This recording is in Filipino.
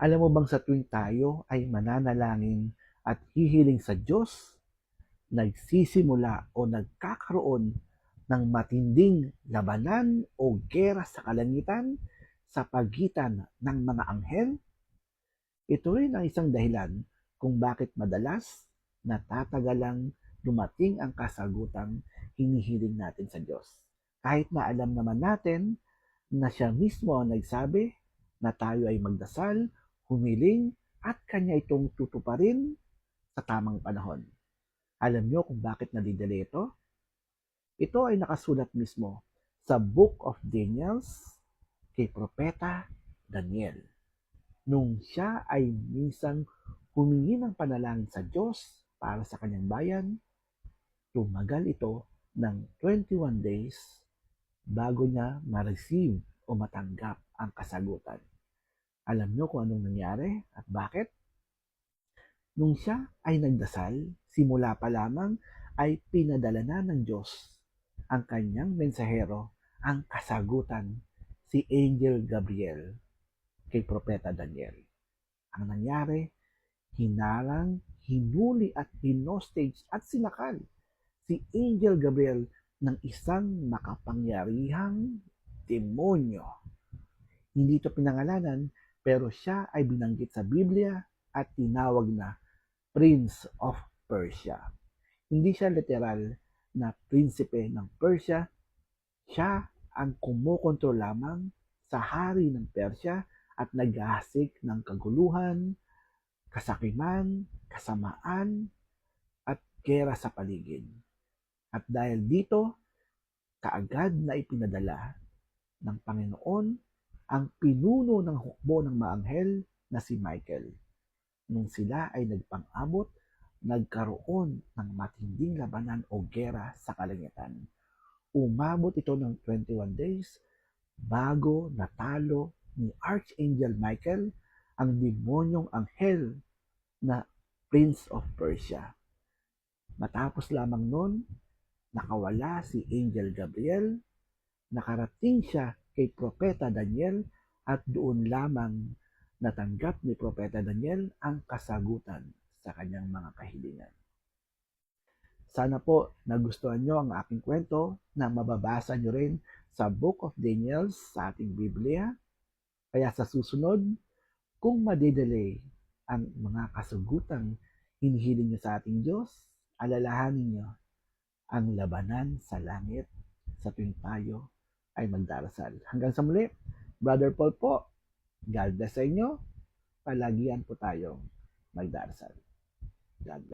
Alam mo bang sa tuwing tayo ay mananalangin at hihiling sa Diyos, nagsisimula o nagkakaroon ng matinding labanan o gera sa kalangitan sa pagitan ng mga anghel? Ito rin ang isang dahilan kung bakit madalas natatagalang dumating ang kasagutang hinihiling natin sa Diyos. Kahit na alam naman natin na siya mismo ang nagsabi na tayo ay magdasal, humiling, at kanya itong tutuparin sa tamang panahon. Alam niyo kung bakit nadidali ito? Ito ay nakasulat mismo sa Book of Daniel kay Propeta Daniel. Nung siya ay minsan humingi ng panalangin sa Diyos para sa kanyang bayan, tumagal ito ng 21 days bago niya ma-receive o matanggap ang kasagutan. Alam niyo kung anong nangyari at bakit? Nung siya ay nagdasal, simula pa lamang ay pinadala na ng Diyos ang kanyang mensahero, ang kasagutan, si Angel Gabriel kay Propeta Daniel. Ang nangyari, hinarang, hinuli at hinostage at sinakal si Angel Gabriel ng isang makapangyarihang demonyo. Hindi ito pinangalanan, pero siya ay binanggit sa Biblia at tinawag na Prince of Persia. Hindi siya literal na prinsipe ng Persia, siya ang kumukontrol lamang sa hari ng Persia at naghahasik ng kaguluhan, kasakiman, kasamaan, at gera sa paligid. At dahil dito, kaagad na ipinadala ng Panginoon ang pinuno ng hukbo ng maanghel na si Michael. Nung sila ay nagpang-abot, nagkaroon ng matinding labanan o gera sa kalangitan. Umabot ito ng 21 days bago natalo ni Archangel Michael ang demonyong anghel na Prince of Persia. Matapos lamang nun, nakawala si Angel Gabriel, nakarating siya kay Propeta Daniel at doon lamang natanggap ni Propeta Daniel ang kasagutan sa kanyang mga kahilingan. Sana po nagustuhan nyo ang aking kwento na mababasa nyo rin sa Book of Daniel sa ating Biblia. Kaya sa susunod, kung madedelay ang mga kasugutang hinihiling nyo sa ating Diyos, alalahanin nyo ang labanan sa langit sa tuwing tayo ay magdarasal. Hanggang sa muli, Brother Paul po, God bless sa inyo. Palagian po tayong magdarasal. God bless.